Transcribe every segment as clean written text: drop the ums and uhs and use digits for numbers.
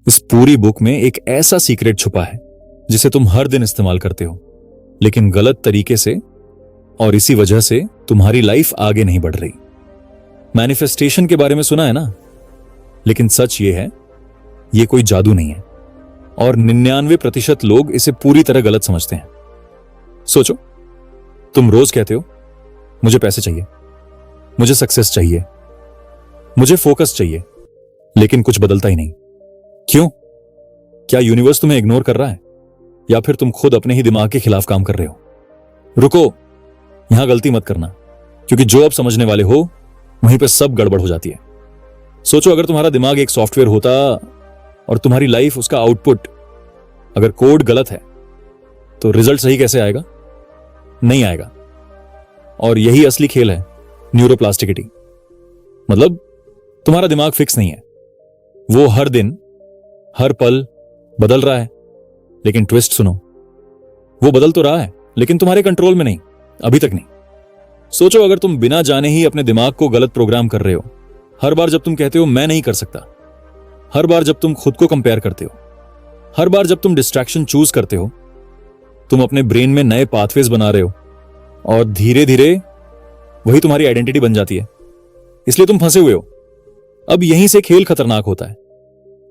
इस पूरी बुक में एक ऐसा सीक्रेट छुपा है जिसे तुम हर दिन इस्तेमाल करते हो, लेकिन गलत तरीके से, और इसी वजह से तुम्हारी लाइफ आगे नहीं बढ़ रही। मैनिफेस्टेशन के बारे में सुना है ना, लेकिन सच ये है, ये कोई जादू नहीं है और 99% लोग इसे पूरी तरह गलत समझते हैं। सोचो, तुम रोज कहते हो मुझे पैसे चाहिए, मुझे सक्सेस चाहिए, मुझे फोकस चाहिए, लेकिन कुछ बदलता ही नहीं। क्यों? क्या यूनिवर्स तुम्हें इग्नोर कर रहा है, या फिर तुम खुद अपने ही दिमाग के खिलाफ काम कर रहे हो? रुको, यहां गलती मत करना, क्योंकि जो अब समझने वाले हो वहीं पर सब गड़बड़ हो जाती है। सोचो, अगर तुम्हारा दिमाग एक सॉफ्टवेयर होता और तुम्हारी लाइफ उसका आउटपुट, अगर कोड गलत है तो रिजल्ट सही कैसे आएगा? नहीं आएगा। और यही असली खेल है, न्यूरोप्लास्टिसिटी। मतलब तुम्हारा दिमाग फिक्स नहीं है, वो हर दिन हर पल बदल रहा है। लेकिन ट्विस्ट सुनो, वो बदल तो रहा है लेकिन तुम्हारे कंट्रोल में नहीं, अभी तक नहीं। सोचो, अगर तुम बिना जाने ही अपने दिमाग को गलत प्रोग्राम कर रहे हो, हर बार जब तुम कहते हो मैं नहीं कर सकता, हर बार जब तुम खुद को कंपेयर करते हो, हर बार जब तुम डिस्ट्रैक्शन चूज करते हो, तुम अपने ब्रेन में नए पाथवेज बना रहे हो और धीरे धीरे वही तुम्हारी आइडेंटिटी बन जाती है। इसलिए तुम फंसे हुए हो। अब यहीं से खेल खतरनाक होता है,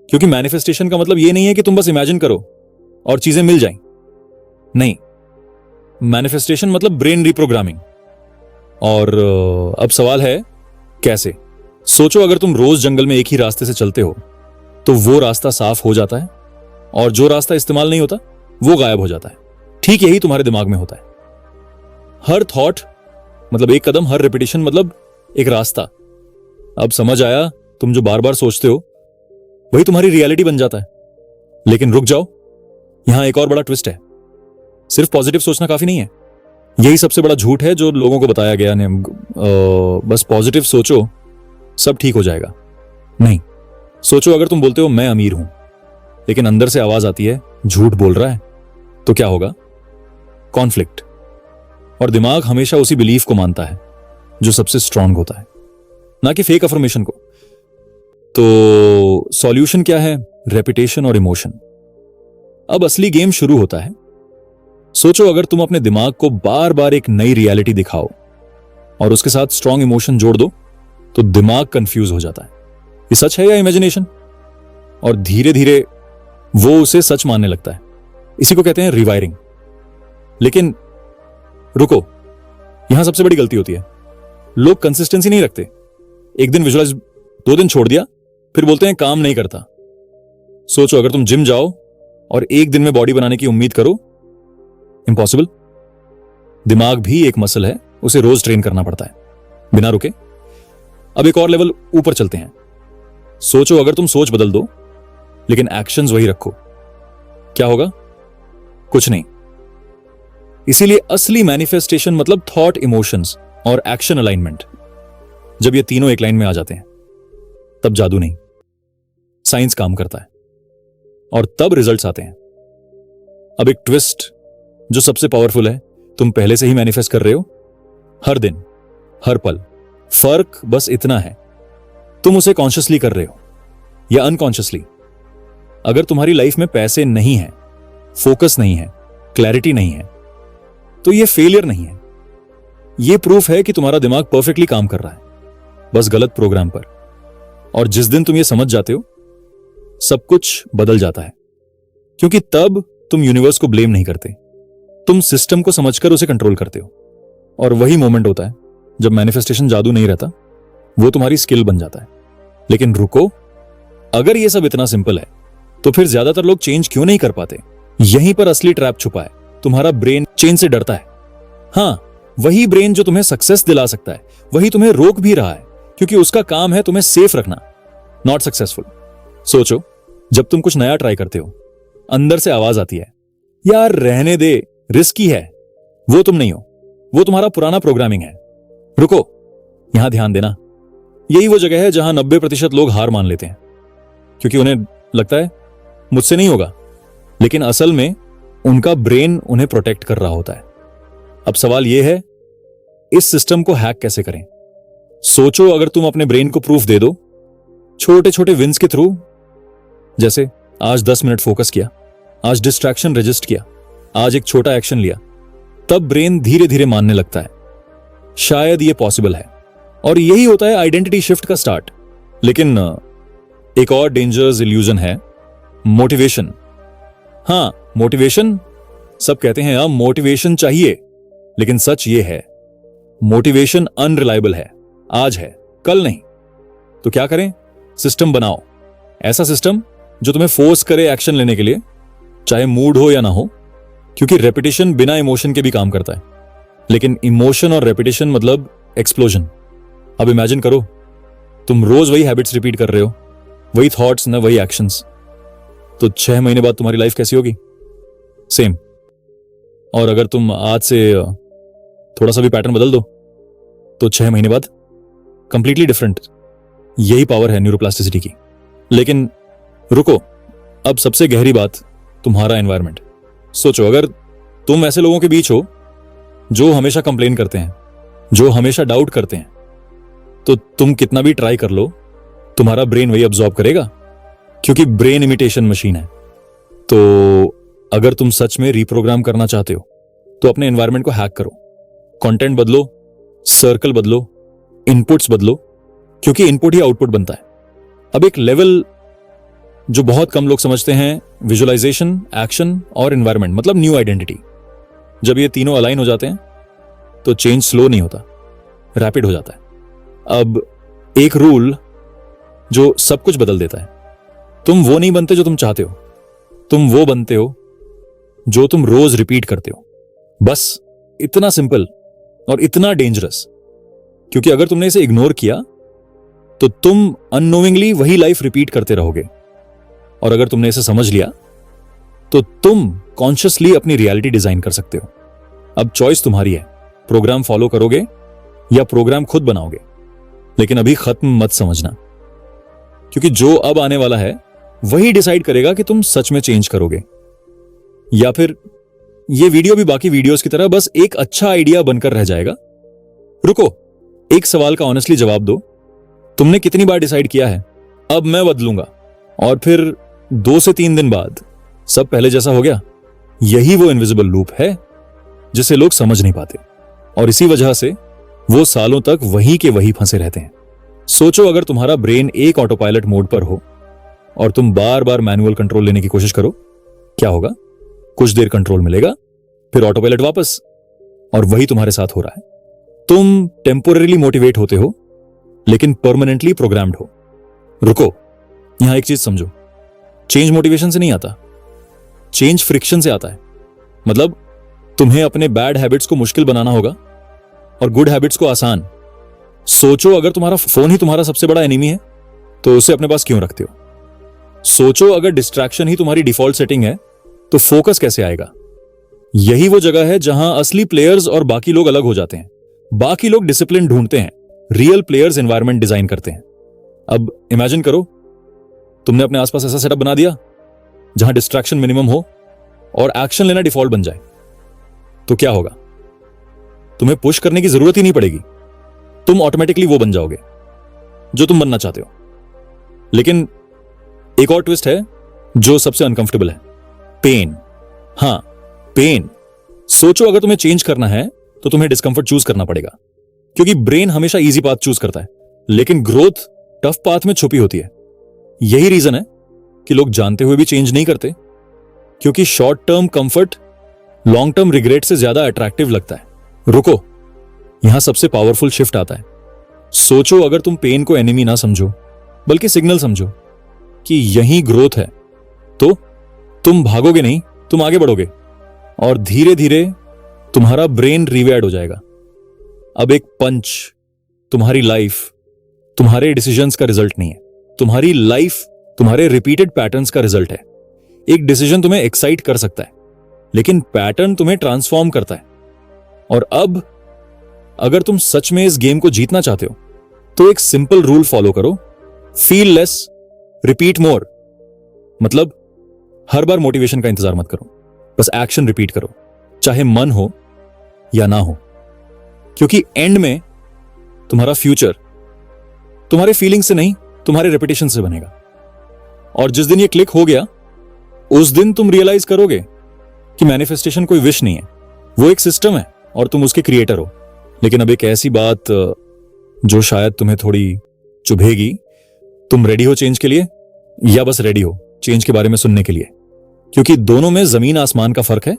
क्योंकि मैनिफेस्टेशन का मतलब यह नहीं है कि तुम बस इमेजिन करो और चीजें मिल जाएं। नहीं, मैनिफेस्टेशन मतलब ब्रेन रिप्रोग्रामिंग। और अब सवाल है कैसे? सोचो, अगर तुम रोज जंगल में एक ही रास्ते से चलते हो तो वो रास्ता साफ हो जाता है और जो रास्ता इस्तेमाल नहीं होता वो गायब हो जाता है। ठीक यही तुम्हारे दिमाग में होता है। हर थॉट मतलब एक कदम, हर रिपीटिशन मतलब एक रास्ता। अब समझ आया? तुम जो बार बार सोचते हो वही तुम्हारी रियलिटी बन जाता है। लेकिन रुक जाओ, यहां एक और बड़ा ट्विस्ट है। सिर्फ पॉजिटिव सोचना काफी नहीं है। यही सबसे बड़ा झूठ है जो लोगों को बताया गया ने, बस पॉजिटिव सोचो सब ठीक हो जाएगा। नहीं। सोचो, अगर तुम बोलते हो मैं अमीर हूं, लेकिन अंदर से आवाज आती है झूठ बोल रहा है, तो क्या होगा? कॉन्फ्लिक्ट। और दिमाग हमेशा उसी बिलीफ को मानता है जो सबसे स्ट्रांग होता है, ना कि फेक अफर्मेशन को। तो सॉल्यूशन क्या है? रेपिटेशन और इमोशन। अब असली गेम शुरू होता है। सोचो, अगर तुम अपने दिमाग को बार बार एक नई रियलिटी दिखाओ और उसके साथ स्ट्रांग इमोशन जोड़ दो, तो दिमाग कंफ्यूज हो जाता है, ये सच है या इमेजिनेशन? और धीरे धीरे वो उसे सच मानने लगता है। इसी को कहते हैं रिवायरिंग। लेकिन रुको, यहां सबसे बड़ी गलती होती है। लोग कंसिस्टेंसी नहीं रखते। एक दिन विजुअलाइज, 2 दिन छोड़ दिया, फिर बोलते हैं काम नहीं करता। सोचो, अगर तुम जिम जाओ और एक दिन में बॉडी बनाने की उम्मीद करो, इम्पॉसिबल। दिमाग भी एक मसल है, उसे रोज ट्रेन करना पड़ता है बिना रुके। अब एक और लेवल ऊपर चलते हैं। सोचो, अगर तुम सोच बदल दो लेकिन एक्शंस वही रखो, क्या होगा? कुछ नहीं। इसीलिए असली मैनिफेस्टेशन मतलब थॉट, इमोशंस और एक्शन अलाइनमेंट। जब ये तीनों एक लाइन में आ जाते हैं, तब जादू नहीं, साइंस काम करता है और तब रिजल्ट्स आते हैं। अब एक ट्विस्ट जो सबसे पावरफुल है, तुम पहले से ही मैनिफेस्ट कर रहे हो, हर दिन, हर पल। फर्क बस इतना है, तुम उसे कॉन्शियसली कर रहे हो या अनकॉन्शियसली। अगर तुम्हारी लाइफ में पैसे नहीं है, फोकस नहीं है, क्लैरिटी नहीं है, तो यह फेलियर नहीं है, यह प्रूफ है कि तुम्हारा दिमाग परफेक्टली काम कर रहा है, बस गलत प्रोग्राम पर। और जिस दिन तुम यह समझ जाते हो, सब कुछ बदल जाता है, क्योंकि तब तुम यूनिवर्स को ब्लेम नहीं करते, तुम सिस्टम को समझकर उसे कंट्रोल करते हो। और वही मोमेंट होता है जब मैनिफेस्टेशन जादू नहीं रहता, वो तुम्हारी स्किल बन जाता है। लेकिन रुको, अगर ये सब इतना सिंपल है तो फिर ज्यादातर लोग चेंज क्यों नहीं कर पाते? यहीं पर असली ट्रैप छुपा है। तुम्हारा ब्रेन चेंज से डरता है। हां, वही ब्रेन जो तुम्हें सक्सेस दिला सकता है, वही तुम्हें रोक भी रहा है, क्योंकि उसका काम है तुम्हें सेफ रखना, नॉट सक्सेसफुल। सोचो, जब तुम कुछ नया ट्राई करते हो, अंदर से आवाज आती है, यार रहने दे, रिस्की है। वो तुम नहीं हो, वो तुम्हारा पुराना प्रोग्रामिंग है। रुको, यहां ध्यान देना। यही वो जगह है जहां 90% लोग हार मान लेते हैं, क्योंकि उन्हें लगता है मुझसे नहीं होगा, लेकिन असल में उनका ब्रेन उन्हें प्रोटेक्ट कर रहा होता है। अब सवाल यह है, इस सिस्टम को हैक कैसे करें? सोचो, अगर तुम अपने ब्रेन को प्रूफ दे दो छोटे छोटे विंस के थ्रू, जैसे आज 10 मिनट फोकस किया, आज डिस्ट्रैक्शन रजिस्ट किया, आज एक छोटा एक्शन लिया, तब ब्रेन धीरे धीरे मानने लगता है शायद ये पॉसिबल है। और यही होता है आइडेंटिटी शिफ्ट का स्टार्ट। लेकिन एक और डेंजरस इल्यूजन है मोटिवेशन। हाँ, मोटिवेशन, सब कहते हैं मोटिवेशन चाहिए, लेकिन सच ये है मोटिवेशन अनरिलायबल है। आज है, कल नहीं। तो क्या करें? सिस्टम बनाओ, ऐसा सिस्टम जो तुम्हें फोर्स करे एक्शन लेने के लिए, चाहे मूड हो या ना हो, क्योंकि रेपिटेशन बिना इमोशन के भी काम करता है। लेकिन इमोशन और रेपिटेशन मतलब एक्सप्लोजन। अब इमेजिन करो तुम रोज वही हैबिट्स रिपीट कर रहे हो, वही थॉट्स ना वही एक्शंस, तो 6 महीने बाद तुम्हारी लाइफ कैसी होगी? सेम। और अगर तुम आज से थोड़ा सा भी पैटर्न बदल दो तो 6 महीने बाद कंप्लीटली डिफरेंट। यही पावर है न्यूरोप्लास्टिसिटी की। लेकिन रुको, अब सबसे गहरी बात, तुम्हारा एनवायरनमेंट। सोचो, अगर तुम ऐसे लोगों के बीच हो जो हमेशा कंप्लेन करते हैं, जो हमेशा डाउट करते हैं, तो तुम कितना भी ट्राई कर लो, तुम्हारा ब्रेन वही अब्सॉर्ब करेगा, क्योंकि ब्रेन इमिटेशन मशीन है। तो अगर तुम सच में रिप्रोग्राम करना चाहते हो तो अपने एनवायरनमेंट को हैक करो, कंटेंट बदलो, सर्कल बदलो, इनपुट्स बदलो, क्योंकि इनपुट ही आउटपुट बनता है। अब एक लेवल जो बहुत कम लोग समझते हैं, विजुअलाइजेशन, एक्शन और एनवायरनमेंट मतलब न्यू आइडेंटिटी। जब ये तीनों अलाइन हो जाते हैं तो चेंज स्लो नहीं होता, रैपिड हो जाता है। अब एक रूल जो सब कुछ बदल देता है, तुम वो नहीं बनते जो तुम चाहते हो, तुम वो बनते हो जो तुम रोज रिपीट करते हो। बस इतना सिंपल और इतना डेंजरस, क्योंकि अगर तुमने इसे इग्नोर किया तो तुम अननोइंगली वही लाइफ रिपीट करते रहोगे, और अगर तुमने इसे समझ लिया तो तुम कॉन्शियसली अपनी रियलिटी डिजाइन कर सकते हो। अब चॉइस तुम्हारी है, प्रोग्राम फॉलो करोगे या प्रोग्राम खुद बनाओगे। लेकिन अभी खत्म मत समझना, क्योंकि जो अब आने वाला है वही डिसाइड करेगा कि तुम सच में चेंज करोगे या फिर ये वीडियो भी बाकी वीडियोस की तरह बस एक अच्छा आइडिया बनकर रह जाएगा। रुको, एक सवाल का ऑनेस्टली जवाब दो, तुमने कितनी बार डिसाइड किया है अब मैं बदलूंगा, और फिर 2 से 3 दिन बाद सब पहले जैसा हो गया? यही वो इनविजिबल लूप है जिसे लोग समझ नहीं पाते, और इसी वजह से वो सालों तक वहीं के वहीं फंसे रहते हैं। सोचो, अगर तुम्हारा ब्रेन एक ऑटो पायलट मोड पर हो और तुम बार बार मैनुअल कंट्रोल लेने की कोशिश करो, क्या होगा? कुछ देर कंट्रोल मिलेगा, फिर ऑटो पायलट वापस, और वही तुम्हारे साथ हो रहा है। तुम टेम्पोररीली मोटिवेट होते हो लेकिन परमानेंटली प्रोग्राम्ड हो। रुको, यहां एक चीज समझो, चेंज मोटिवेशन से नहीं आता, चेंज फ्रिक्शन से आता है। मतलब तुम्हें अपने बैड हैबिट्स को मुश्किल बनाना होगा और गुड हैबिट्स को आसान। सोचो, अगर तुम्हारा फोन ही तुम्हारा सबसे बड़ा एनिमी है तो उसे अपने पास क्यों रखते हो? सोचो, अगर डिस्ट्रैक्शन ही तुम्हारी डिफॉल्ट सेटिंग है तो फोकस कैसे आएगा? यही वो जगह है जहां असली प्लेयर्स और बाकी लोग अलग हो जाते हैं। बाकी लोग डिसिप्लिन ढूंढते हैं, रियल प्लेयर्स एनवायरनमेंट डिजाइन करते हैं। अब इमेजिन करो, तुमने अपने आसपास ऐसा सेटअप बना दिया जहां डिस्ट्रैक्शन मिनिमम हो और एक्शन लेना डिफॉल्ट बन जाए, तो क्या होगा? तुम्हें पुश करने की जरूरत ही नहीं पड़ेगी, तुम ऑटोमेटिकली वो बन जाओगे जो तुम बनना चाहते हो। लेकिन एक और ट्विस्ट है जो सबसे अनकंफर्टेबल है, पेन। हां, पेन। सोचो, अगर तुम्हें चेंज करना है तो तुम्हें डिस्कंफर्ट चूज करना पड़ेगा, क्योंकि ब्रेन हमेशा इजी पाथ चूज करता है, लेकिन ग्रोथ टफ पाथ में छुपी होती है। यही रीजन है कि लोग जानते हुए भी चेंज नहीं करते, क्योंकि short term comfort long term regret से ज्यादा अट्रैक्टिव लगता है। रुको, यहां सबसे पावरफुल शिफ्ट आता है। सोचो, अगर तुम पेन को एनिमी ना समझो बल्कि सिग्नल समझो कि यही ग्रोथ है, तो तुम भागोगे नहीं, तुम आगे बढ़ोगे, और धीरे धीरे तुम्हारा ब्रेन रिवायर्ड हो जाएगा। अब एक पंच तुम्हारी लाइफ तुम्हारे डिसीजंस का रिजल्ट नहीं है, तुम्हारी लाइफ तुम्हारे रिपीटेड पैटर्न्स का रिजल्ट है। एक डिसीजन तुम्हें एक्साइट कर सकता है, लेकिन पैटर्न तुम्हें ट्रांसफॉर्म करता है। और अब अगर तुम सच में इस गेम को जीतना चाहते हो तो एक सिंपल रूल फॉलो करो, फील लेस, रिपीट मोर। मतलब हर बार मोटिवेशन का इंतजार मत करो, बस एक्शन रिपीट करो, चाहे मन हो या ना हो, क्योंकि एंड में तुम्हारा फ्यूचर तुम्हारे फीलिंग से नहीं, तुम्हारे रेपिटेशन से बनेगा। और जिस दिन ये क्लिक हो गया उस दिन तुम रियलाइज करोगे कि मैनिफेस्टेशन कोई विश नहीं है, वो एक सिस्टम है और तुम उसके क्रिएटर हो। लेकिन अब एक ऐसी बात जो शायद तुम्हें थोड़ी चुभेगी, तुम रेडी हो चेंज के लिए या बस रेडी हो चेंज के बारे में सुनने के लिए? क्योंकि दोनों में जमीन आसमान का फर्क है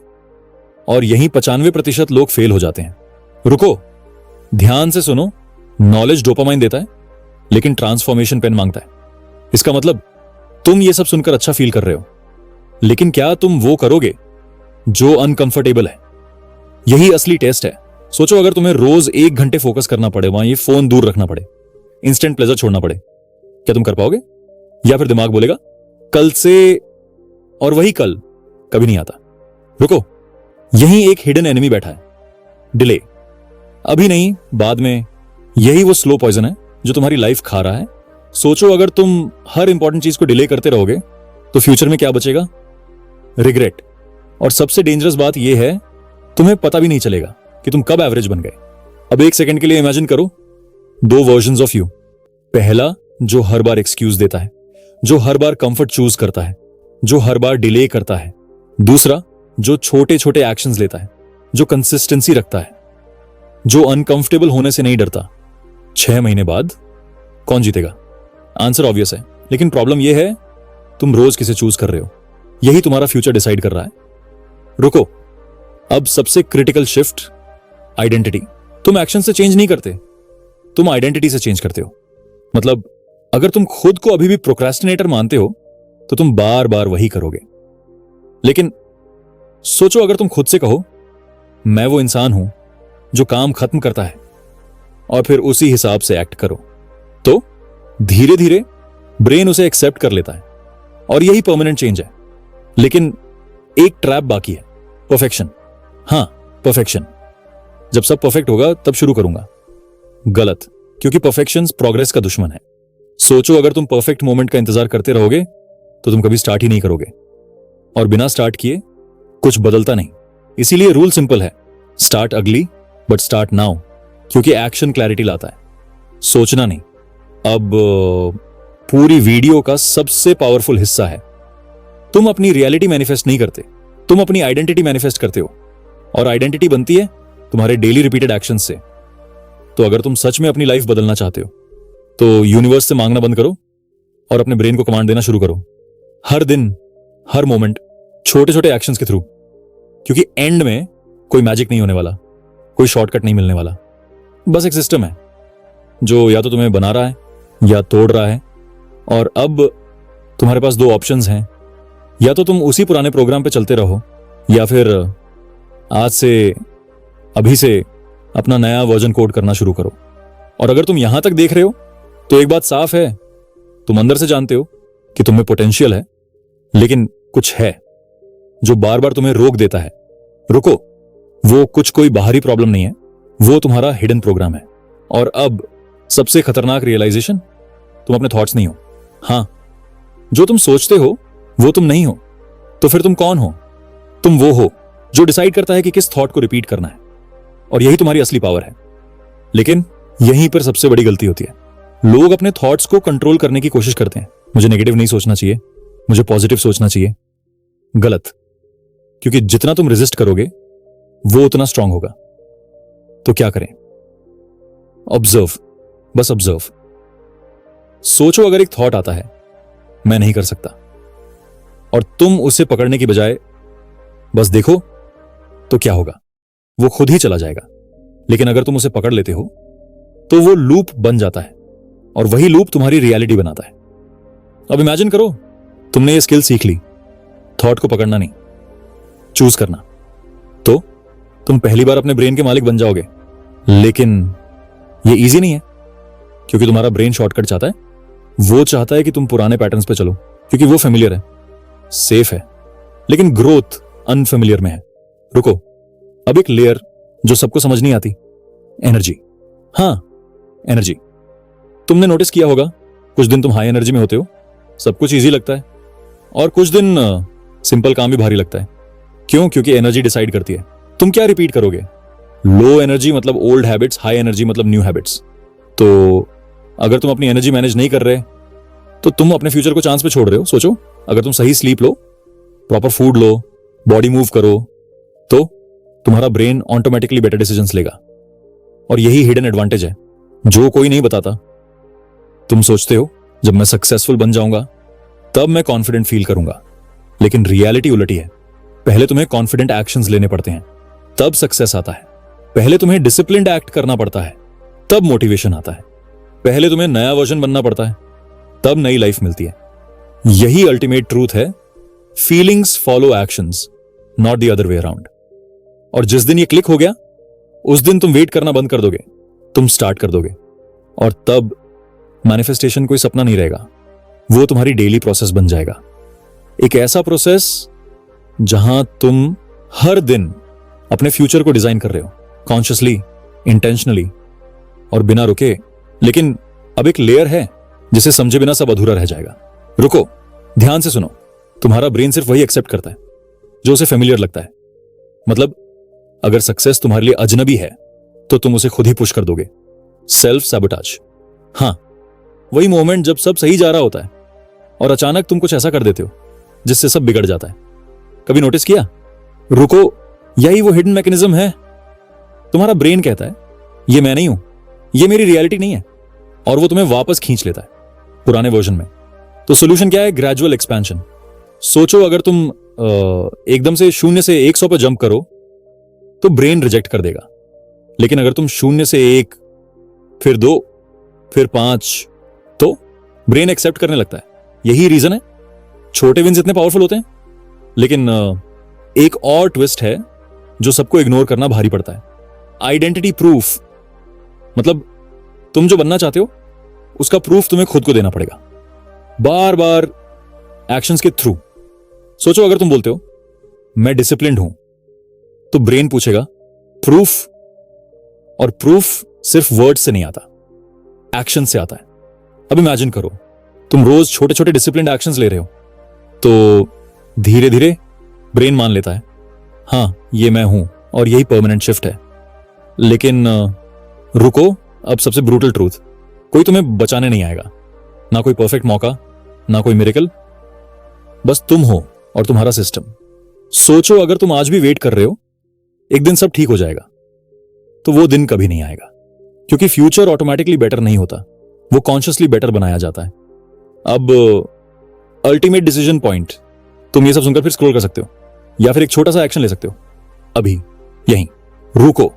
और यहीं 95% लोग फेल हो जाते हैं। रुको, ध्यान से सुनो। नॉलेज डोपामाइन देता है लेकिन ट्रांसफॉर्मेशन पेन मांगता है। इसका मतलब तुम ये सब सुनकर अच्छा फील कर रहे हो, लेकिन क्या तुम वो करोगे जो अनकंफर्टेबल है? यही असली टेस्ट है। सोचो, अगर तुम्हें रोज 1 घंटे फोकस करना पड़े, वहां ये फोन दूर रखना पड़े, इंस्टेंट प्लेजर छोड़ना पड़े, क्या तुम कर पाओगे? या फिर दिमाग बोलेगा कल से, और वही कल कभी नहीं आता। रुको, यही एक हिडन एनिमी बैठा है, डिले। अभी नहीं, बाद में। यही वो स्लो पॉइजन है जो तुम्हारी लाइफ खा रहा है। सोचो, अगर तुम हर इंपॉर्टेंट चीज को डिले करते रहोगे तो फ्यूचर में क्या बचेगा? रिग्रेट। और सबसे डेंजरस बात यह है, तुम्हें पता भी नहीं चलेगा कि तुम कब एवरेज बन गए। अब 1 सेकंड के लिए इमेजिन करो 2 वर्जन्स ऑफ यू। पहला, जो हर बार एक्सक्यूज देता है, जो हर बार कंफर्ट चूज करता है, जो हर बार डिले करता है। दूसरा, जो छोटे छोटे एक्शंस लेता है, जो कंसिस्टेंसी रखता है, जो अनकंफर्टेबल होने से नहीं डरता। 6 महीने बाद कौन जीतेगा? आंसर ऑब्वियस है, लेकिन प्रॉब्लम यह है तुम रोज किसे चूज कर रहे हो। यही तुम्हारा फ्यूचर डिसाइड कर रहा है। रुको, अब सबसे क्रिटिकल शिफ्ट, आइडेंटिटी। तुम एक्शन से चेंज नहीं करते, तुम आइडेंटिटी से चेंज करते हो। मतलब अगर तुम खुद को अभी भी प्रोक्रेस्टिनेटर मानते हो तो तुम बार बार वही करोगे। लेकिन सोचो, अगर तुम खुद से कहो मैं वो इंसान हूं जो काम खत्म करता है, और फिर उसी हिसाब से एक्ट करो, तो धीरे धीरे ब्रेन उसे एक्सेप्ट कर लेता है और यही परमानेंट चेंज है। लेकिन एक ट्रैप बाकी है, परफेक्शन। हां, परफेक्शन। जब सब परफेक्ट होगा तब शुरू करूंगा। गलत, क्योंकि परफेक्शन प्रोग्रेस का दुश्मन है। सोचो, अगर तुम परफेक्ट मोमेंट का इंतजार करते रहोगे तो तुम कभी स्टार्ट ही नहीं करोगे, और बिना स्टार्ट किए कुछ बदलता नहीं। इसीलिए रूल सिंपल है, स्टार्ट अगली बट स्टार्ट नाउ, क्योंकि एक्शन क्लैरिटी लाता है, सोचना नहीं। अब पूरी वीडियो का सबसे पावरफुल हिस्सा है, तुम अपनी रियलिटी मैनिफेस्ट नहीं करते, तुम अपनी आइडेंटिटी मैनिफेस्ट करते हो, और आइडेंटिटी बनती है तुम्हारे डेली रिपीटेड एक्शन से। तो अगर तुम सच में अपनी लाइफ बदलना चाहते हो तो यूनिवर्स से मांगना बंद करो और अपने ब्रेन को कमांड देना शुरू करो, हर दिन, हर मोमेंट, छोटे छोटे एक्शंस के थ्रू। क्योंकि एंड में कोई मैजिक नहीं होने वाला, कोई शॉर्टकट नहीं मिलने वाला। बस एक सिस्टम है जो या तो तुम्हें बना रहा है या तोड़ रहा है। और अब तुम्हारे पास 2 ऑप्शंस हैं, या तो तुम उसी पुराने प्रोग्राम पे चलते रहो, या फिर आज से, अभी से अपना नया वर्जन कोड करना शुरू करो। और अगर तुम यहां तक देख रहे हो तो एक बात साफ है, तुम अंदर से जानते हो कि तुम्हें पोटेंशियल है, लेकिन कुछ है जो बार बार तुम्हें रोक देता है। रुको, वो कुछ कोई बाहरी प्रॉब्लम नहीं है, वो तुम्हारा हिडन प्रोग्राम है। और अब सबसे खतरनाक रियलाइजेशन, तुम अपने थॉट्स नहीं हो। हां, जो तुम सोचते हो वो तुम नहीं हो। तो फिर तुम कौन हो? तुम वो हो जो डिसाइड करता है कि किस थॉट को रिपीट करना है, और यही तुम्हारी असली पावर है। लेकिन यहीं पर सबसे बड़ी गलती होती है, लोग अपने थॉट्स को कंट्रोल करने की कोशिश करते हैं। मुझे नेगेटिव नहीं सोचना चाहिए, मुझे पॉजिटिव सोचना चाहिए। गलत, क्योंकि जितना तुम रेजिस्ट करोगे वो उतना स्ट्रांग होगा। तो क्या करें? ऑब्जर्व, बस ऑब्जर्व। सोचो, अगर एक थॉट आता है मैं नहीं कर सकता, और तुम उसे पकड़ने की बजाय बस देखो, तो क्या होगा? वो खुद ही चला जाएगा। लेकिन अगर तुम उसे पकड़ लेते हो तो वो लूप बन जाता है, और वही लूप तुम्हारी रियलिटी बनाता है। अब इमेजिन करो, तुमने ये स्किल सीख ली, थॉट को पकड़ना नहीं, चूज करना। तो तुम पहली बार अपने ब्रेन के मालिक बन जाओगे। लेकिन ये इजी नहीं है, क्योंकि तुम्हारा ब्रेन शॉर्टकट चाहता है। वो चाहता है कि तुम पुराने पैटर्न्स पे चलो, क्योंकि वो फेमिलियर है, सेफ है। लेकिन ग्रोथ अनफेमिलियर में है। रुको, अब एक लेयर जो सबको समझ नहीं आती, एनर्जी। हां, एनर्जी। तुमने नोटिस किया होगा, कुछ दिन तुम हाई एनर्जी में होते हो, सब कुछ इजी लगता है, और कुछ दिन सिंपल काम भी भारी लगता है। क्यों? क्योंकि एनर्जी डिसाइड करती है तुम क्या रिपीट करोगे। लो एनर्जी मतलब ओल्ड हैबिट्स, हाई एनर्जी मतलब न्यू हैबिट्स। तो अगर तुम अपनी एनर्जी मैनेज नहीं कर रहे तो तुम अपने फ्यूचर को चांस पे छोड़ रहे हो। सोचो, अगर तुम सही स्लीप लो प्रॉपर फूड लो, बॉडी मूव करो, तो तुम्हारा ब्रेन ऑटोमेटिकली बेटर डिसीजंस लेगा। और यही हिडन एडवांटेज है जो कोई नहीं बताता। तुम सोचते हो जब मैं सक्सेसफुल बन जाऊंगा तब मैं कॉन्फिडेंट फील करूंगा, लेकिन रियलिटी उलटी है। पहले तुम्हें कॉन्फिडेंट एक्शंस लेने पड़ते हैं, तब सक्सेस आता है। पहले तुम्हें डिसिप्लिन्ड एक्ट करना पड़ता है, तब मोटिवेशन आता है। पहले तुम्हें नया वर्जन बनना पड़ता है, तब नई लाइफ मिलती है। यही अल्टीमेट ट्रूथ है। Feelings follow actions, not the other way around. और जिस दिन ये क्लिक हो गया उस दिन तुम वेट करना बंद कर दोगे, तुम स्टार्ट कर दोगे। और तब मैनिफेस्टेशन कोई सपना नहीं रहेगा, वो तुम्हारी डेली प्रोसेस बन जाएगा। एक ऐसा प्रोसेस जहां तुम हर दिन अपने फ्यूचर को डिजाइन कर रहे हो, कॉन्शियसली, इंटेंशनली और बिना रुके। लेकिन अब एक लेयर है जिसे समझे बिना सब अधूरा रह जाएगा। रुको, ध्यान से सुनो। तुम्हारा ब्रेन सिर्फ वही एक्सेप्ट करता है जो उसे फेमिलियर लगता है। मतलब अगर सक्सेस तुम्हारे लिए अजनबी है तो तुम उसे खुद ही पुश कर दोगे। Self sabotage. हां, वही मोमेंट जब सब सही जा रहा होता है और अचानक तुम कुछ ऐसा कर देते हो जिससे सब बिगड़ जाता है। कभी नोटिस किया? रुको, यही वो हिडन मैकेनिज्म है। तुम्हारा ब्रेन कहता है ये मैं नहीं हूं, ये मेरी रियलिटी नहीं है, और वो तुम्हें वापस खींच लेता है पुराने वर्जन में। तो सोल्यूशन क्या है? Gradual expansion. सोचो अगर तुम एकदम से 0 से 100 पर जंप करो तो ब्रेन रिजेक्ट कर देगा। लेकिन अगर तुम 0 से 1, फिर 2, फिर 5, तो ब्रेन एक्सेप्ट करने लगता है। यही रीजन है छोटे विन्स इतने पावरफुल होते हैं। लेकिन एक और ट्विस्ट है जो सबको इग्नोर करना भारी पड़ता है। Identity proof. मतलब तुम जो बनना चाहते हो उसका प्रूफ तुम्हें खुद को देना पड़ेगा, बार बार एक्शंस के थ्रू। सोचो अगर तुम बोलते हो मैं डिसिप्लिन्ड हूं, तो ब्रेन पूछेगा प्रूफ। और प्रूफ सिर्फ वर्ड से नहीं आता, एक्शन से आता है। अब इमेजिन करो तुम रोज छोटे छोटे डिसिप्लिन्ड एक्शंस ले रहे हो, तो धीरे धीरे ब्रेन मान लेता है हां ये मैं हूं, और यही परमानेंट शिफ्ट है। लेकिन रुको, अब सबसे ब्रूटल ट्रूथ, कोई तुम्हें बचाने नहीं आएगा। ना कोई परफेक्ट मौका, ना कोई मिरेकल, बस तुम हो और तुम्हारा सिस्टम। सोचो अगर तुम आज भी वेट कर रहे हो एक दिन सब ठीक हो जाएगा, तो वो दिन कभी नहीं आएगा। क्योंकि फ्यूचर ऑटोमेटिकली बेटर नहीं होता, वो कॉन्शियसली बेटर बनाया जाता है। अब अल्टीमेट डिसीजन पॉइंट, तुम ये सब सुनकर फिर स्क्रॉल कर सकते हो या फिर एक छोटा सा एक्शन ले सकते हो। अभी यहीं रुको।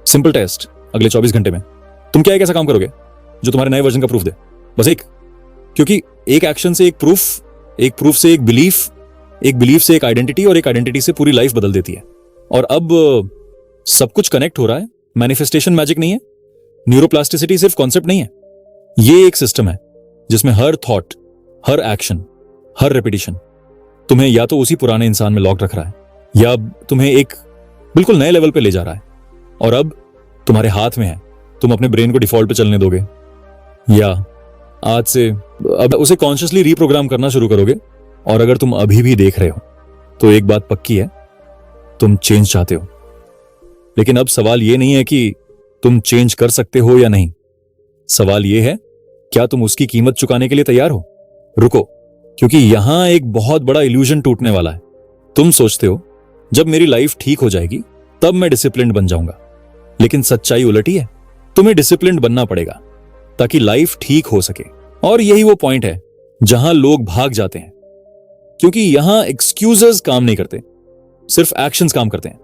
सिंपल टेस्ट, अगले 24 घंटे में तुम क्या एक ऐसा काम करोगे जो तुम्हारे नए वर्जन का प्रूफ दे? बस एक। क्योंकि एक एक्शन से एक प्रूफ, एक प्रूफ से एक बिलीफ, एक बिलीफ से एक आइडेंटिटी, और एक आइडेंटिटी से पूरी लाइफ बदल देती है। और अब सब कुछ कनेक्ट हो रहा है। मैनिफेस्टेशन मैजिक नहीं है, न्यूरोप्लास्टिसिटी सिर्फ कॉन्सेप्ट नहीं है, ये एक सिस्टम है जिसमें हर थॉट, हर एक्शन, हर रेपिटेशन तुम्हें या तो उसी पुराने इंसान में लॉक रख रहा है या तुम्हें एक बिल्कुल नए लेवल पे ले जा रहा है। और अब तुम्हारे हाथ में है, तुम अपने ब्रेन को डिफॉल्ट पे चलने दोगे या आज से अब उसे कॉन्शियसली रीप्रोग्राम करना शुरू करोगे। और अगर तुम अभी भी देख रहे हो तो एक बात पक्की है, तुम चेंज चाहते हो। लेकिन अब सवाल यह नहीं है कि तुम चेंज कर सकते हो या नहीं, सवाल यह है क्या तुम उसकी कीमत चुकाने के लिए तैयार हो? रुको, क्योंकि यहां एक बहुत बड़ा इल्यूजन टूटने वाला है। तुम सोचते हो जब मेरी लाइफ ठीक हो जाएगी तब मैं डिसिप्लिन्ड बन जाऊंगा, लेकिन सच्चाई उलटी है। तुम्हें डिसिप्लिन्ड बनना पड़ेगा ताकि लाइफ ठीक हो सके। और यही वो पॉइंट है जहां लोग भाग जाते हैं, क्योंकि यहां एक्सक्यूजेस काम नहीं करते, सिर्फ एक्शंस काम करते हैं।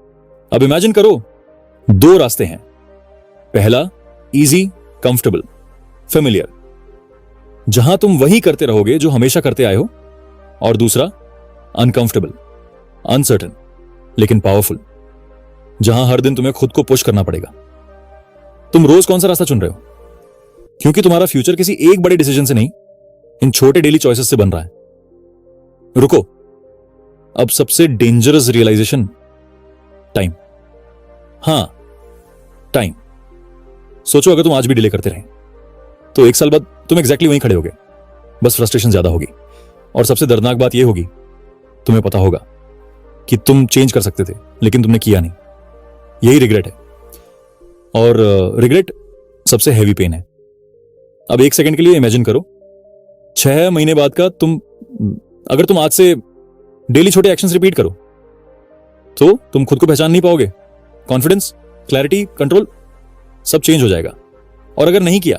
अब इमेजिन करो 2 रास्ते हैं। पहला इजी, कंफर्टेबल, फेमिलियर, जहां तुम वही करते रहोगे जो हमेशा करते आए हो। और दूसरा अनकंफर्टेबल, अनसर्टन, लेकिन पावरफुल, जहां हर दिन तुम्हें खुद को पुश करना पड़ेगा। तुम रोज कौन सा रास्ता चुन रहे हो? क्योंकि तुम्हारा फ्यूचर किसी एक बड़े डिसीजन से नहीं, इन छोटे डेली चॉइसेस से बन रहा है। रुको, अब सबसे डेंजरस रियलाइजेशन, टाइम। हां, टाइम। सोचो अगर तुम आज भी डिले करते रहे तो 1 साल बाद तुम एग्जैक्टली वहीं खड़े होगे, बस फ्रस्ट्रेशन ज्यादा होगी। और सबसे दर्दनाक बात यह होगी, तुम्हें पता होगा कि तुम चेंज कर सकते थे लेकिन तुमने किया नहीं। यही रिग्रेट है, और रिग्रेट सबसे हैवी पेन है। अब 1 सेकंड के लिए इमेजिन करो 6 महीने बाद का तुम, अगर तुम आज से डेली छोटे एक्शंस रिपीट करो, तो तुम खुद को पहचान नहीं पाओगे। कॉन्फिडेंस, क्लैरिटी, कंट्रोल सब चेंज हो जाएगा। और अगर नहीं किया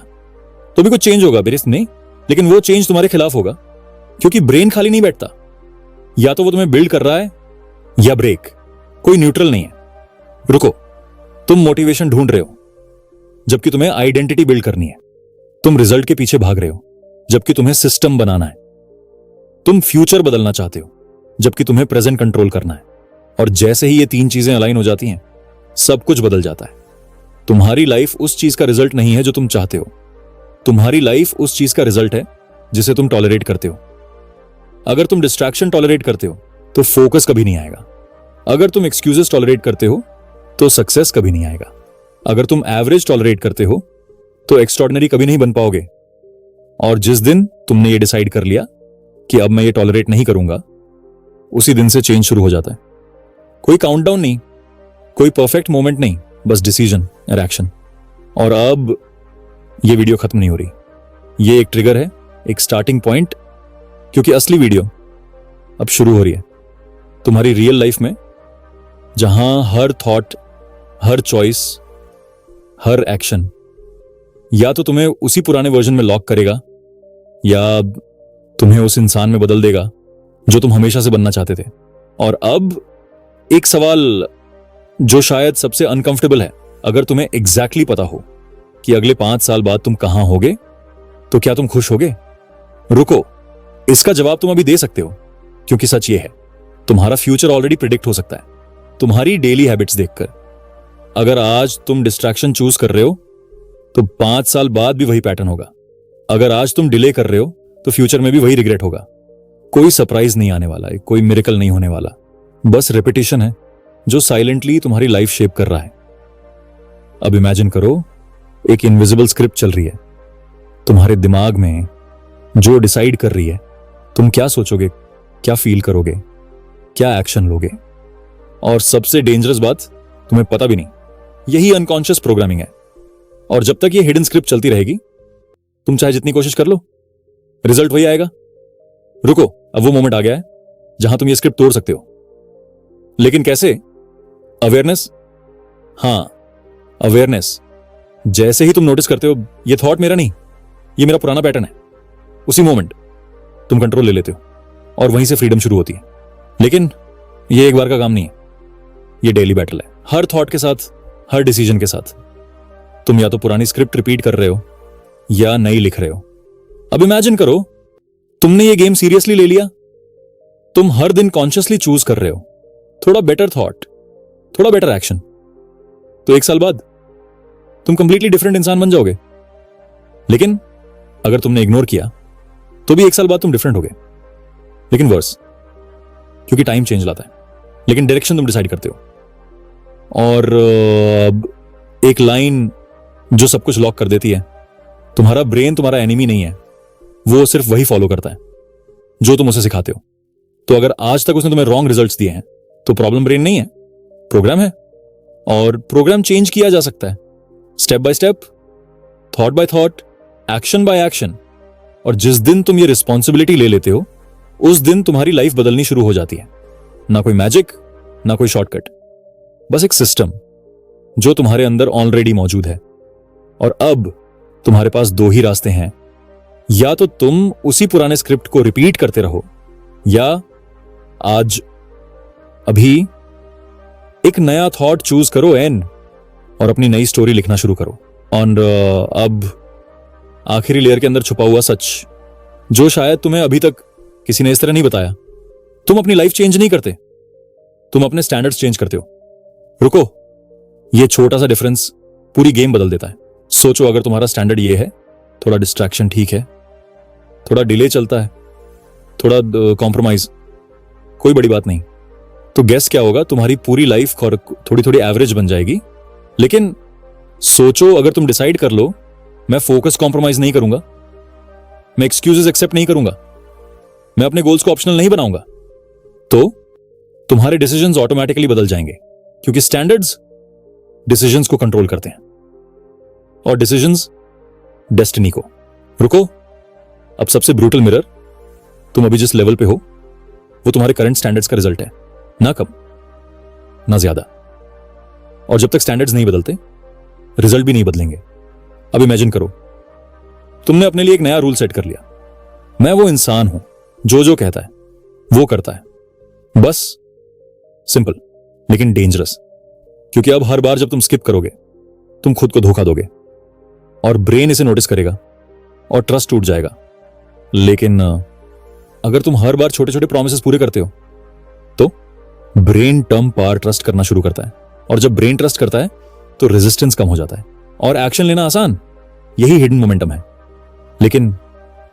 तो भी कुछ चेंज होगा बेरिस्त नहीं, लेकिन वो चेंज तुम्हारे खिलाफ होगा, क्योंकि ब्रेन खाली नहीं बैठता। या तो वो तुम्हें बिल्ड कर रहा है या ब्रेक, कोई न्यूट्रल नहीं है। रुको, तुम मोटिवेशन ढूंढ रहे हो जबकि तुम्हें आइडेंटिटी बिल्ड करनी है। तुम रिजल्ट के पीछे भाग रहे हो जबकि तुम्हें सिस्टम बनाना है। तुम फ्यूचर बदलना चाहते हो जबकि तुम्हें प्रेजेंट कंट्रोल करना है। और जैसे ही ये तीन चीजें अलाइन हो जाती हैं, सब कुछ बदल जाता है। तुम्हारी लाइफ उस चीज का रिजल्ट नहीं है जो तुम चाहते हो, तुम्हारी लाइफ उस चीज का रिजल्ट है जिसे तुम टॉलरेट करते हो। अगर तुम डिस्ट्रैक्शन टॉलरेट करते हो तो फोकस कभी नहीं आएगा। अगर तुम एक्सक्यूजेस टॉलरेट करते हो तो सक्सेस कभी नहीं आएगा। अगर तुम एवरेज टॉलरेट करते हो तो एक्स्ट्रॉर्डिनरी कभी नहीं बन पाओगे। और जिस दिन तुमने ये डिसाइड कर लिया कि अब मैं ये टॉलरेट नहीं करूंगा, उसी दिन से चेंज शुरू हो जाता है। कोई काउंटडाउन नहीं, कोई परफेक्ट मोमेंट नहीं, बस डिसीजन और एक्शन। और अब ये वीडियो खत्म नहीं हो रही, ये एक ट्रिगर है, एक स्टार्टिंग पॉइंट, क्योंकि असली वीडियो अब शुरू हो रही है तुम्हारी रियल लाइफ में, जहां हर थॉट, हर चॉइस, हर एक्शन या तो तुम्हें उसी पुराने वर्जन में लॉक करेगा या तुम्हें उस इंसान में बदल देगा जो तुम हमेशा से बनना चाहते थे। और अब एक सवाल जो शायद सबसे अनकंफर्टेबल है, अगर तुम्हें एग्जैक्टली पता हो कि अगले 5 साल बाद तुम कहां होगे, तो क्या तुम खुश होगे? रुको, इसका जवाब तुम अभी दे सकते हो, क्योंकि सच ये है, तुम्हारा फ्यूचर ऑलरेडी प्रिडिक्ट हो सकता है तुम्हारी डेली हैबिट्स देखकर। अगर आज तुम डिस्ट्रैक्शन चूज कर रहे हो तो 5 साल बाद भी वही पैटर्न होगा। अगर आज तुम डिले कर रहे हो तो फ्यूचर में भी वही रिग्रेट होगा। कोई सरप्राइज नहीं आने वाला है, कोई मिरेकल नहीं होने वाला, बस रेपिटेशन है जो साइलेंटली तुम्हारी लाइफ शेप कर रहा है। अब इमेजिन करो, एक इनविजिबल स्क्रिप्ट चल रही है तुम्हारे दिमाग में, जो डिसाइड कर रही है तुम क्या सोचोगे, क्या फील करोगे, क्या एक्शन लोगे। और सबसे डेंजरस बात, तुम्हें पता भी नहीं, यही अनकॉन्शियस प्रोग्रामिंग है। और जब तक ये हिडन स्क्रिप्ट चलती रहेगी, तुम चाहे जितनी कोशिश कर लो, रिजल्ट वही आएगा। रुको, अब वो मोमेंट आ गया है जहां तुम ये स्क्रिप्ट तोड़ सकते हो। लेकिन कैसे? अवेयरनेस। हां, अवेयरनेस। जैसे ही तुम नोटिस करते हो ये थॉट मेरा नहीं, ये मेरा पुराना पैटर्न है, उसी मोमेंट तुम कंट्रोल ले लेते हो और वहीं से फ्रीडम शुरू होती है। लेकिन ये एक बार का काम नहीं है, ये डेली बैटल है। हर थॉट के साथ, हर डिसीजन के साथ तुम या तो पुरानी स्क्रिप्ट रिपीट कर रहे हो या नई लिख रहे हो। अब इमेजिन करो, तुमने ये गेम सीरियसली ले लिया। तुम हर दिन कॉन्शियसली चूज कर रहे हो थोड़ा बेटर थॉट, थोड़ा बेटर एक्शन। तो 1 साल बाद तुम कंप्लीटली डिफरेंट इंसान बन जाओगे। लेकिन अगर तुमने इग्नोर किया तो भी 1 साल बाद तुम डिफरेंट होगे, लेकिन वर्स, क्योंकि टाइम चेंज लाता है, लेकिन डायरेक्शन तुम डिसाइड करते हो। और एक लाइन जो सब कुछ लॉक कर देती है, तुम्हारा ब्रेन तुम्हारा एनिमी नहीं है, वो सिर्फ वही फॉलो करता है जो तुम उसे सिखाते हो। तो अगर आज तक उसने तुम्हें रॉन्ग रिजल्ट्स दिए हैं तो प्रॉब्लम ब्रेन नहीं है, प्रोग्राम है। और प्रोग्राम चेंज किया जा सकता है step by step, thought bye thought, action by action. और जिस दिन तुम ये रिस्पॉन्सिबिलिटी ले लेते हो, उस दिन तुम्हारी लाइफ बदलनी शुरू हो जाती है। ना कोई मैजिक, ना कोई शॉर्टकट, बस एक सिस्टम जो तुम्हारे अंदर ऑलरेडी मौजूद है। और अब तुम्हारे पास 2 ही रास्ते हैं, या तो तुम उसी पुराने स्क्रिप्ट को रिपीट करते रहो, या आज अभी एक नया थॉट चूज करो एन, और अपनी नई स्टोरी लिखना शुरू करो। और अब आखिरी लेयर के अंदर छुपा हुआ सच, जो शायद तुम्हें अभी तक किसी ने इस तरह नहीं बताया। तुम अपनी लाइफ चेंज नहीं करते, तुम अपने स्टैंडर्ड्स चेंज करते हो। रुको, ये छोटा सा डिफरेंस पूरी गेम बदल देता है। सोचो, अगर तुम्हारा स्टैंडर्ड ये है, थोड़ा डिस्ट्रैक्शन ठीक है, थोड़ा डिले चलता है, थोड़ा कॉम्प्रोमाइज, कोई बड़ी बात नहीं, तो गेस क्या होगा, तुम्हारी पूरी लाइफ थोड़ी थोड़ी एवरेज बन जाएगी। लेकिन सोचो, अगर तुम डिसाइड कर लो, मैं फोकस कॉम्प्रोमाइज नहीं करूंगा, मैं एक्सक्यूजेस एक्सेप्ट नहीं करूंगा, मैं अपने गोल्स को ऑप्शनल नहीं बनाऊंगा, तो तुम्हारे डिसीजंस ऑटोमेटिकली बदल जाएंगे, क्योंकि स्टैंडर्ड्स डिसीजंस को कंट्रोल करते हैं और डिसीजंस डेस्टिनी को। रुको, अब सबसे ब्रूटल मिरर, तुम अभी जिस लेवल पे हो वो तुम्हारे करंट स्टैंडर्ड्स का रिजल्ट है, ना कम ना ज्यादा। और जब तक स्टैंडर्ड्स नहीं बदलते, रिजल्ट भी नहीं बदलेंगे। अब इमेजिन करो, तुमने अपने लिए एक नया रूल सेट कर लिया, मैं वो इंसान हूं जो कहता है वो करता है, बस। सिंपल लेकिन डेंजरस, क्योंकि अब हर बार जब तुम स्किप करोगे तुम खुद को धोखा दोगे और ब्रेन इसे नोटिस करेगा और ट्रस्ट टूट जाएगा। लेकिन अगर तुम हर बार छोटे छोटे प्रोमिसेस पूरे करते हो तो ब्रेन टर्म पार ट्रस्ट करना शुरू करता है, और जब ब्रेन ट्रस्ट करता है तो रेजिस्टेंस कम हो जाता है और एक्शन लेना आसान। यही हिडन मोमेंटम है। लेकिन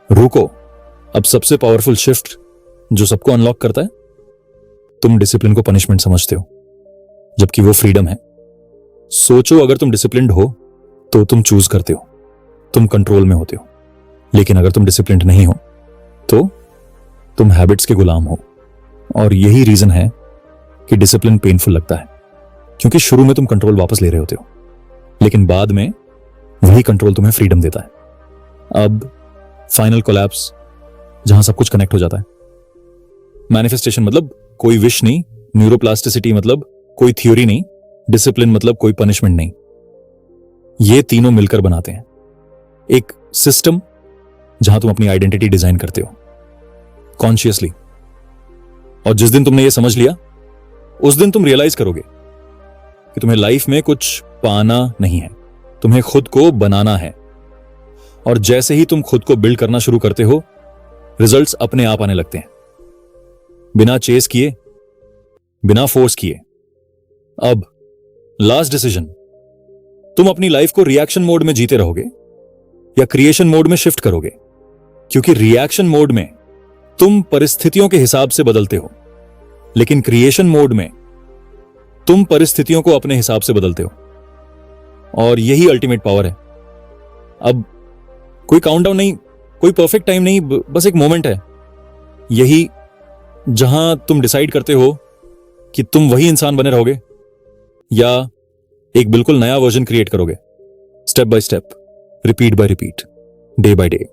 रुको, अब सबसे पावरफुल शिफ्ट जो सबको अनलॉक करता है, तुम डिसिप्लिन को पनिशमेंट समझते हो जबकि वो फ्रीडम है। सोचो, अगर तुम डिसिप्लिन्ड हो तो तुम चूज करते हो, तुम कंट्रोल में होते हो। लेकिन अगर तुम डिसिप्लिन्ड नहीं हो तो तुम हैबिट्स के गुलाम हो। और यही रीजन है कि डिसिप्लिन पेनफुल लगता है, क्योंकि शुरू में तुम कंट्रोल वापस ले रहे होते हो, लेकिन बाद में वही कंट्रोल तुम्हें फ्रीडम देता है। अब फाइनल कोलैप्स, जहां सब कुछ कनेक्ट हो जाता है। मैनिफेस्टेशन मतलब कोई विश नहीं, न्यूरोप्लास्टिसिटी मतलब कोई थ्योरी नहीं, डिसिप्लिन मतलब कोई पनिशमेंट नहीं। ये तीनों मिलकर बनाते हैं एक सिस्टम जहां तुम अपनी आइडेंटिटी डिजाइन करते हो कॉन्शियसली। और जिस दिन तुमने ये समझ लिया, उस दिन तुम रियलाइज करोगे कि तुम्हें लाइफ में कुछ पाना नहीं है, तुम्हें खुद को बनाना है। और जैसे ही तुम खुद को बिल्ड करना शुरू करते हो, रिजल्ट्स अपने आप आने लगते हैं, बिना चेस किए, बिना फोर्स किए। अब लास्ट डिसीजन, तुम अपनी लाइफ को रिएक्शन मोड में जीते रहोगे या क्रिएशन मोड में शिफ्ट करोगे। क्योंकि रिएक्शन मोड में तुम परिस्थितियों के हिसाब से बदलते हो, लेकिन क्रिएशन मोड में तुम परिस्थितियों को अपने हिसाब से बदलते हो। और यही अल्टीमेट पावर है। अब कोई काउंटडाउन नहीं, कोई परफेक्ट टाइम नहीं, बस एक मोमेंट है यही, जहां तुम डिसाइड करते हो कि तुम वही इंसान बने रहोगे या एक बिल्कुल नया वर्जन क्रिएट करोगे, step by step, repeat by repeat, day by day.